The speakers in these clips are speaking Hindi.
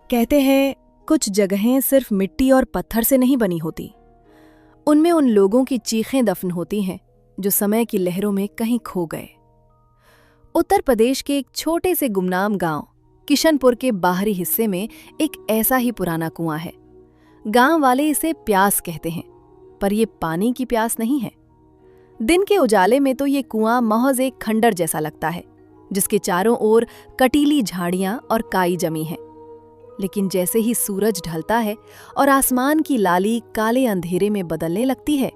कहते हैं कुछ जगहें सिर्फ मिट्टी और पत्थर से नहीं बनी होती, उनमें उन लोगों की चीखें दफन होती हैं जो समय की लहरों में कहीं खो गए। उत्तर प्रदेश के एक छोटे से गुमनाम गांव किशनपुर के बाहरी हिस्से में एक ऐसा ही पुराना कुआं है। गांव वाले इसे प्यास कहते हैं, पर यह पानी की प्यास नहीं है। दिन के उजाले में तो ये कुआं महज एक खंडर जैसा लगता है, जिसके चारों ओर कटीली झाड़ियां और काई जमी है। लेकिन जैसे ही सूरज ढलता है और आसमान की लाली काले अंधेरे में बदलने लगती है,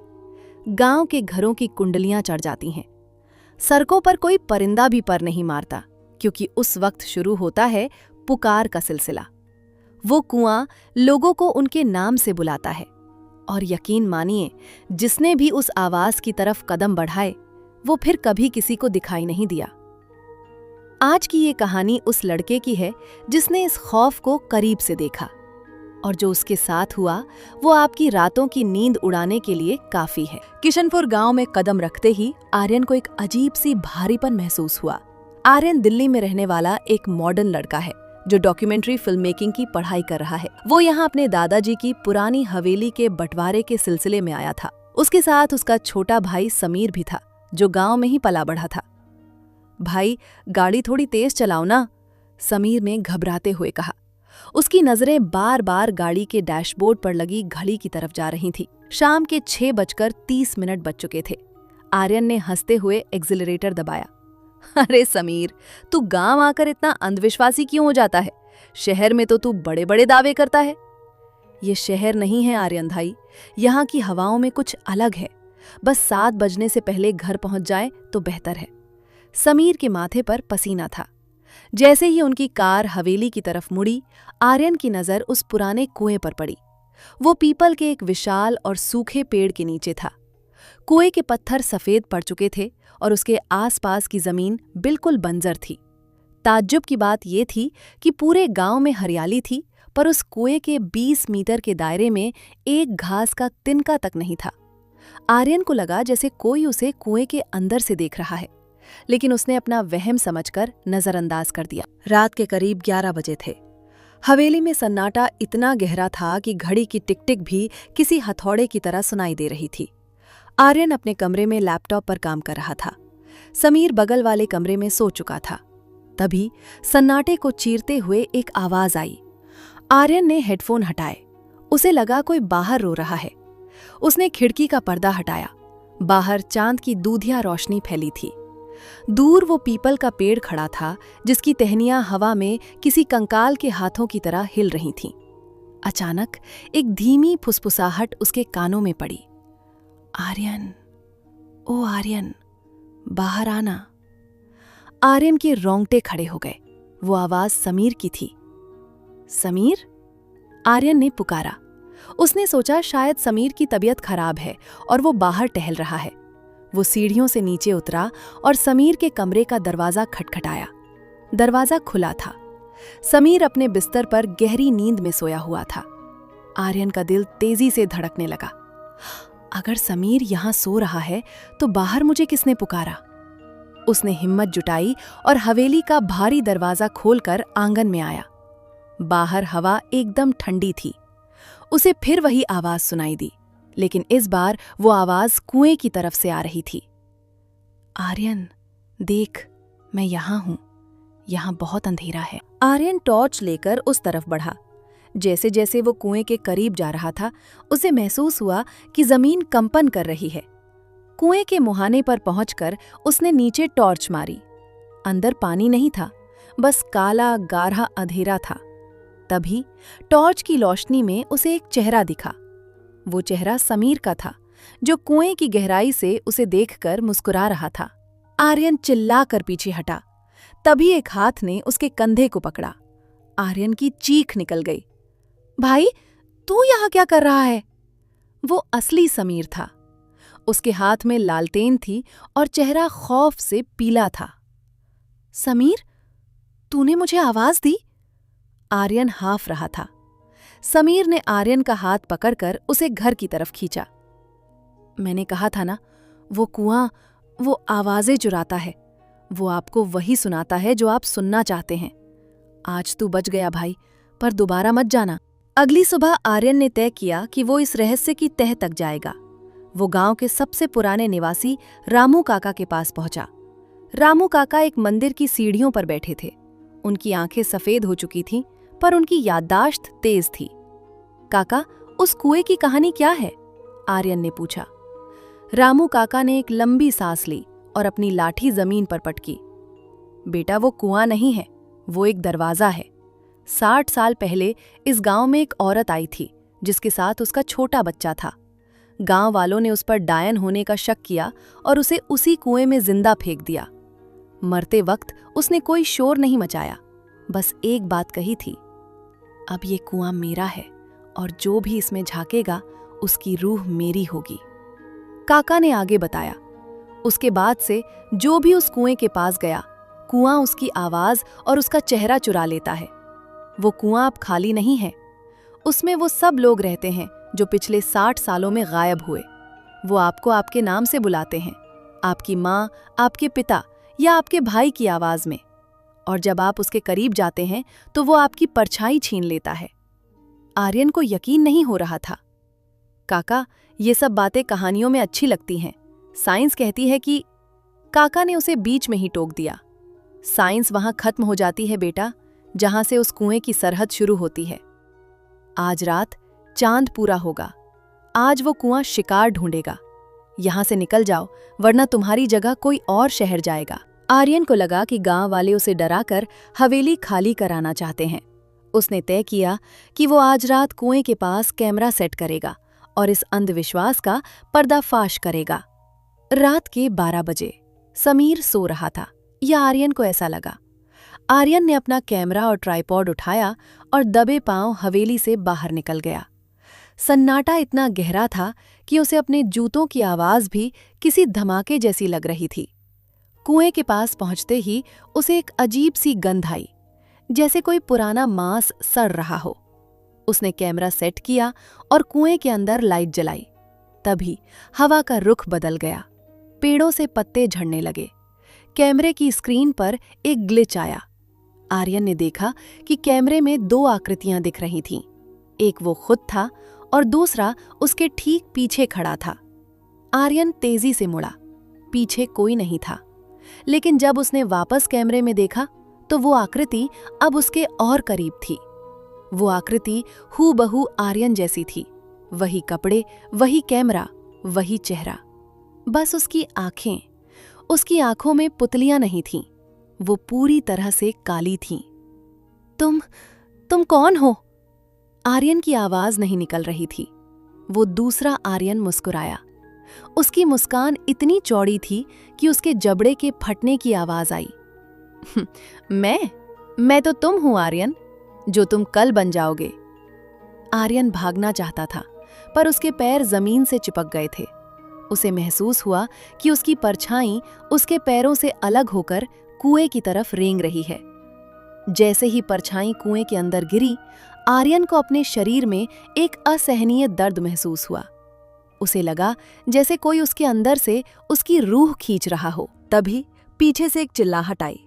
गांव के घरों की कुंडलियां चढ़ जाती हैं। सड़कों पर कोई परिंदा भी पर नहीं मारता, क्योंकि उस वक्त शुरू होता है पुकार का सिलसिला। वो कुआं लोगों को उनके नाम से बुलाता है, और यकीन मानिए, जिसने भी उस आवाज की तरफ कदम बढ़ाए, वो फिर कभी किसी को दिखाई नहीं दिया। आज की ये कहानी उस लड़के की है जिसने इस खौफ को करीब से देखा, और जो उसके साथ हुआ वो आपकी रातों की नींद उड़ाने के लिए काफी है। किशनपुर गांव में कदम रखते ही आर्यन को एक अजीब सी भारीपन महसूस हुआ। आर्यन दिल्ली में रहने वाला एक मॉडर्न लड़का है जो डॉक्यूमेंट्री फिल्म मेकिंग की पढ़ाई कर रहा है। वो यहाँ अपने दादाजी की पुरानी हवेली के बंटवारे के सिलसिले में आया था। उसके साथ उसका छोटा भाई समीर भी था, जो गांव में ही पला बढ़ा था। भाई, गाड़ी थोड़ी तेज चलाओ ना, समीर ने घबराते हुए कहा। उसकी नजरें बार बार गाड़ी के डैशबोर्ड पर लगी घड़ी की तरफ जा रही थी। शाम के 6:30 बज चुके थे। आर्यन ने हंसते हुए एक्सिलरेटर दबाया। अरे समीर, तू गांव आकर इतना अंधविश्वासी क्यों हो जाता है? शहर में तो तू बड़े बड़े दावे करता है। ये शहर नहीं है आर्यन भाई, यहाँ की हवाओं में कुछ अलग है। बस 7 बजने से पहले घर पहुंच जाए तो बेहतर है। समीर के माथे पर पसीना था। जैसे ही उनकी कार हवेली की तरफ मुड़ी, आर्यन की नजर उस पुराने कुएं पर पड़ी। वो पीपल के एक विशाल और सूखे पेड़ के नीचे था। कुएं के पत्थर सफेद पड़ चुके थे और उसके आसपास की जमीन बिल्कुल बंजर थी। ताज्जुब की बात यह थी कि पूरे गांव में हरियाली थी, पर उस कुएं के 20 मीटर के दायरे में एक घास का तिनका तक नहीं था। आर्यन को लगा जैसे कोई उसे कुएं के अंदर से देख रहा है, लेकिन उसने अपना वहम समझकर नजरअंदाज कर दिया। रात के करीब 11 बजे थे। हवेली में सन्नाटा इतना गहरा था कि घड़ी की टिक टिक भी किसी हथौड़े की तरह सुनाई दे रही थी। आर्यन अपने कमरे में लैपटॉप पर काम कर रहा था। समीर बगल वाले कमरे में सो चुका था। तभी सन्नाटे को चीरते हुए एक आवाज आई। आर्यन ने हेडफोन हटाए। उसे लगा कोई बाहर रो रहा है। उसने खिड़की का पर्दा हटाया। बाहर चांद की दूधिया रोशनी फैली थी। दूर वो पीपल का पेड़ खड़ा था, जिसकी टहनियां हवा में किसी कंकाल के हाथों की तरह हिल रही थीं। अचानक एक धीमी फुसफुसाहट उसके कानों में पड़ी। आर्यन, ओ आर्यन, बाहर आना। आर्यन के रोंगटे खड़े हो गए। वो आवाज समीर की थी। समीर? आर्यन ने पुकारा। उसने सोचा शायद समीर की तबीयत खराब है और वो बाहर टहल रहा है। वो सीढ़ियों से नीचे उतरा और समीर के कमरे का दरवाजा खटखटाया। दरवाजा खुला था। समीर अपने बिस्तर पर गहरी नींद में सोया हुआ था। आर्यन का दिल तेजी से धड़कने लगा। अगर समीर यहां सो रहा है तो बाहर मुझे किसने पुकारा? उसने हिम्मत जुटाई और हवेली का भारी दरवाजा खोलकर आंगन में आया। बाहर हवा एकदम ठंडी थी। उसे फिर वही आवाज सुनाई दी, लेकिन इस बार वो आवाज कुएं की तरफ से आ रही थी। आर्यन, देख, मैं यहां हूं। यहां बहुत अंधेरा है। आर्यन टॉर्च लेकर उस तरफ बढ़ा। जैसे जैसे वो कुएं के करीब जा रहा था, उसे महसूस हुआ कि जमीन कंपन कर रही है। कुएं के मुहाने पर पहुंचकर उसने नीचे टॉर्च मारी। अंदर पानी नहीं था, बस काला गाढ़ा अंधेरा था। तभी टॉर्च की रोशनी में उसे एक चेहरा दिखा। वो चेहरा समीर का था, जो कुएं की गहराई से उसे देखकर मुस्कुरा रहा था। आर्यन चिल्लाकर पीछे हटा। तभी एक हाथ ने उसके कंधे को पकड़ा। आर्यन की चीख निकल गई। भाई, तू यहां क्या कर रहा है? वो असली समीर था। उसके हाथ में लालटेन थी और चेहरा खौफ से पीला था। समीर, तूने मुझे आवाज दी? आर्यन हाफ रहा था। समीर ने आर्यन का हाथ पकड़कर उसे घर की तरफ खींचा। मैंने कहा था ना, वो कुआं वो आवाजें चुराता है। वो आपको वही सुनाता है जो आप सुनना चाहते हैं। आज तू बच गया भाई, पर दोबारा मत जाना। अगली सुबह आर्यन ने तय किया कि वो इस रहस्य की तह तक जाएगा। वो गांव के सबसे पुराने निवासी रामू काका के पास पहुंचा। रामू काका एक मंदिर की सीढ़ियों पर बैठे थे। उनकी आंखें सफेद हो चुकी थीं, पर उनकी याददाश्त तेज थी। काका, उस कुएं की कहानी क्या है? आर्यन ने पूछा। रामू काका ने एक लंबी सांस ली और अपनी लाठी जमीन पर पटकी। बेटा, वो कुआं नहीं है, वो एक दरवाजा है। 60 साल पहले इस गांव में एक औरत आई थी जिसके साथ उसका छोटा बच्चा था। गांव वालों ने उस पर डायन होने का शक किया और उसे उसी कुएं में जिंदा फेंक दिया। मरते वक्त उसने कोई शोर नहीं मचाया, बस एक बात कही थी, अब ये कुआं मेरा है और जो भी इसमें झांकेगा उसकी रूह मेरी होगी। काका ने आगे बताया, उसके बाद से जो भी उस कुएं के पास गया, कुआं उसकी आवाज और उसका चेहरा चुरा लेता है। वो कुआं अब खाली नहीं है, उसमें वो सब लोग रहते हैं जो पिछले 60 सालों में गायब हुए। वो आपको आपके नाम से बुलाते हैं, आपकी माँ, आपके पिता या आपके भाई की आवाज में, और जब आप उसके करीब जाते हैं तो वो आपकी परछाई छीन लेता है। आर्यन को यकीन नहीं हो रहा था। काका, ये सब बातें कहानियों में अच्छी लगती हैं, साइंस कहती है कि। काका ने उसे बीच में ही टोक दिया। साइंस वहां खत्म हो जाती है बेटा, जहां से उस कुएं की सरहद शुरू होती है। आज रात चांद पूरा होगा, आज वो कुआं शिकार ढूंढेगा। यहां से निकल जाओ, वरना तुम्हारी जगह कोई और शहर जाएगा। आर्यन को लगा कि गांव वाले उसे डराकर हवेली खाली कराना चाहते हैं। उसने तय किया कि वो आज रात कुएं के पास कैमरा सेट करेगा और इस अंधविश्वास का पर्दाफाश करेगा। रात के 12 बजे समीर सो रहा था, या आर्यन को ऐसा लगा। आर्यन ने अपना कैमरा और ट्राइपॉड उठाया और दबे पांव हवेली से बाहर निकल गया। सन्नाटा इतना गहरा था कि उसे अपने जूतों की आवाज भी किसी धमाके जैसी लग रही थी। कुएं के पास पहुंचते ही उसे एक अजीब सी गंध आई, जैसे कोई पुराना मांस सड़ रहा हो। उसने कैमरा सेट किया और कुएं के अंदर लाइट जलाई। तभी हवा का रुख बदल गया, पेड़ों से पत्ते झड़ने लगे। कैमरे की स्क्रीन पर एक ग्लिच आया। आर्यन ने देखा कि कैमरे में 2 आकृतियां दिख रही थीं। एक वो खुद था और दूसरा उसके ठीक पीछे खड़ा था। आर्यन तेजी से मुड़ा, पीछे कोई नहीं था। लेकिन जब उसने वापस कैमरे में देखा तो वो आकृति अब उसके और करीब थी। वो आकृति हूबहू आर्यन जैसी थी, वही कपड़े, वही कैमरा, वही चेहरा। बस उसकी आंखों में पुतलियां नहीं थीं, वो पूरी तरह से काली थीं। तुम कौन हो? आर्यन की आवाज नहीं निकल रही थी। वो दूसरा आर्यन मुस्कुराया। उसकी मुस्कान इतनी चौड़ी थी कि उसके जबड़े के फटने की आवाज आई। मैं तो तुम हूं आर्यन, जो तुम कल बन जाओगे। आर्यन भागना चाहता था, पर उसके पैर जमीन से चिपक गए थे। उसे महसूस हुआ कि उसकी परछाई उसके पैरों से अलग होकर कुएं की तरफ रेंग रही है। जैसे ही परछाई कुएं के अंदर गिरी, आर्यन को अपने शरीर में एक असहनीय दर्द महसूस हुआ। उसे लगा जैसे कोई उसके अंदर से उसकी रूह खींच रहा हो। तभी पीछे से एक चिल्लाहट आई,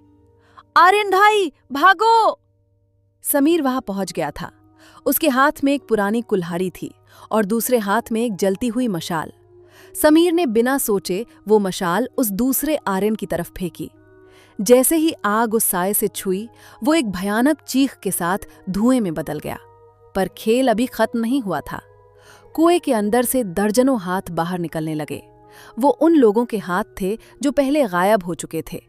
आर्यन भाई, भागो! समीर वहां पहुंच गया था। उसके हाथ में एक पुरानी कुल्हाड़ी थी और दूसरे हाथ में एक जलती हुई मशाल। समीर ने बिना सोचे वो मशाल उस दूसरे आर्यन की तरफ फेंकी। जैसे ही आग उस साए से छुई, वो एक भयानक चीख के साथ धुएं में बदल गया। पर खेल अभी खत्म नहीं हुआ था। कुएं के अंदर से दर्जनों हाथ बाहर निकलने लगे। वो उन लोगों के हाथ थे जो पहले गायब हो चुके थे।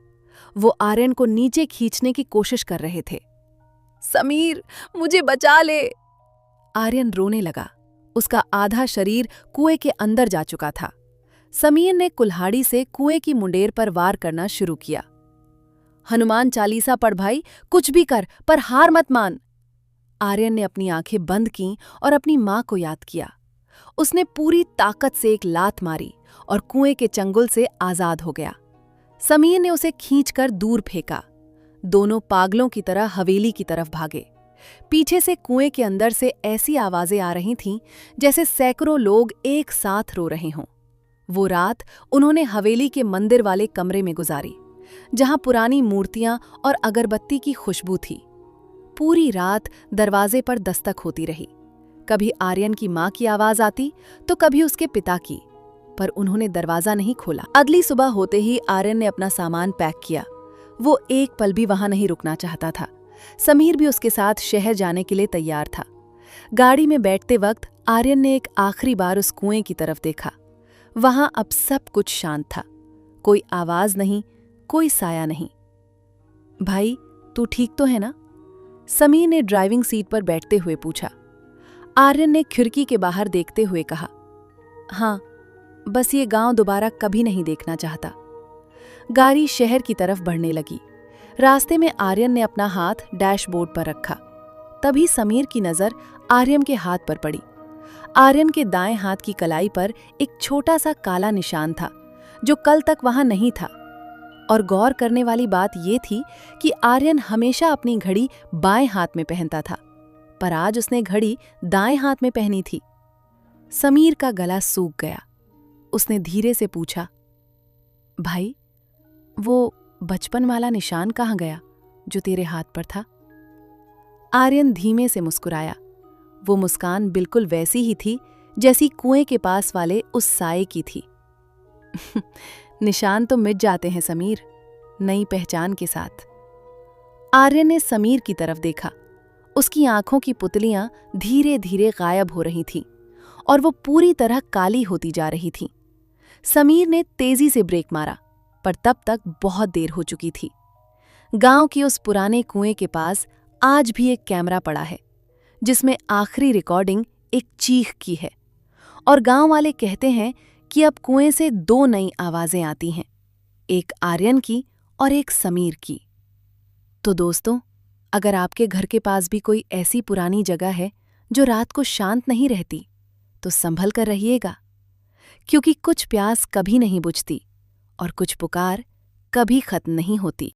वो आर्यन को नीचे खींचने की कोशिश कर रहे थे। समीर, मुझे बचा ले! आर्यन रोने लगा। उसका आधा शरीर कुएं के अंदर जा चुका था। समीर ने कुल्हाड़ी से कुएं की मुंडेर पर वार करना शुरू किया। हनुमान चालीसा पढ़ भाई, कुछ भी कर, पर हार मत मान। आर्यन ने अपनी आंखें बंद कीं और अपनी मां को याद किया। उसने पूरी ताकत से एक लात मारी और कुएं के चंगुल से आजाद हो गया। समीर ने उसे खींचकर दूर फेंका। दोनों पागलों की तरह हवेली की तरफ भागे। पीछे से कुएं के अंदर से ऐसी आवाजें आ रही थीं जैसे सैकड़ों लोग एक साथ रो रहे हों। वो रात उन्होंने हवेली के मंदिर वाले कमरे में गुजारी, जहां पुरानी मूर्तियां और अगरबत्ती की खुशबू थी। पूरी रात दरवाजे पर दस्तक होती रही। कभी आर्यन की माँ की आवाज आती तो कभी उसके पिता की, पर उन्होंने दरवाजा नहीं खोला। अगली सुबह होते ही आर्यन ने अपना सामान पैक किया। वो एक पल भी वहां नहीं रुकना चाहता था। समीर भी उसके साथ शहर जाने के लिए तैयार था। गाड़ी में बैठते वक्त आर्यन ने एक आखिरी बार उस कुएं की तरफ देखा। वहां अब सब कुछ शांत था। कोई आवाज नहीं, कोई साया नहीं। भाई, तू ठीक तो है ना? समीर ने ड्राइविंग सीट पर बैठते हुए पूछा। आर्यन ने खिड़की के बाहर देखते हुए कहा, हाँ, बस ये गांव दोबारा कभी नहीं देखना चाहता। गाड़ी शहर की तरफ बढ़ने लगी। रास्ते में आर्यन ने अपना हाथ डैशबोर्ड पर रखा। तभी समीर की नजर आर्यन के हाथ पर पड़ी। आर्यन के दाएं हाथ की कलाई पर एक छोटा सा काला निशान था, जो कल तक वहां नहीं था। और गौर करने वाली बात यह थी कि आर्यन हमेशा अपनी घड़ी बाएं हाथ में पहनता था, पर आज उसने घड़ी दाएं हाथ में पहनी थी। समीर का गला सूख गया। उसने धीरे से पूछा, भाई, वो बचपन वाला निशान कहाँ गया जो तेरे हाथ पर था? आर्यन धीमे से मुस्कुराया। वो मुस्कान बिल्कुल वैसी ही थी जैसी कुएं के पास वाले उस साये की थी। निशान तो मिट जाते हैं समीर, नई पहचान के साथ। आर्यन ने समीर की तरफ देखा। उसकी आंखों की पुतलियां धीरे धीरे गायब हो रही थीं और वो पूरी तरह काली होती जा रही थीं। समीर ने तेजी से ब्रेक मारा, पर तब तक बहुत देर हो चुकी थी। गांव के उस पुराने कुएं के पास आज भी एक कैमरा पड़ा है, जिसमें आखिरी रिकॉर्डिंग एक चीख की है। और गांव वाले कहते हैं कि अब कुएं से 2 नई आवाजें आती हैं, एक आर्यन की और एक समीर की। तो दोस्तों, अगर आपके घर के पास भी कोई ऐसी पुरानी जगह है जो रात को शांत नहीं रहती, तो संभल कर रहिएगा, क्योंकि कुछ प्यास कभी नहीं बुझती और कुछ पुकार कभी खत्म नहीं होती।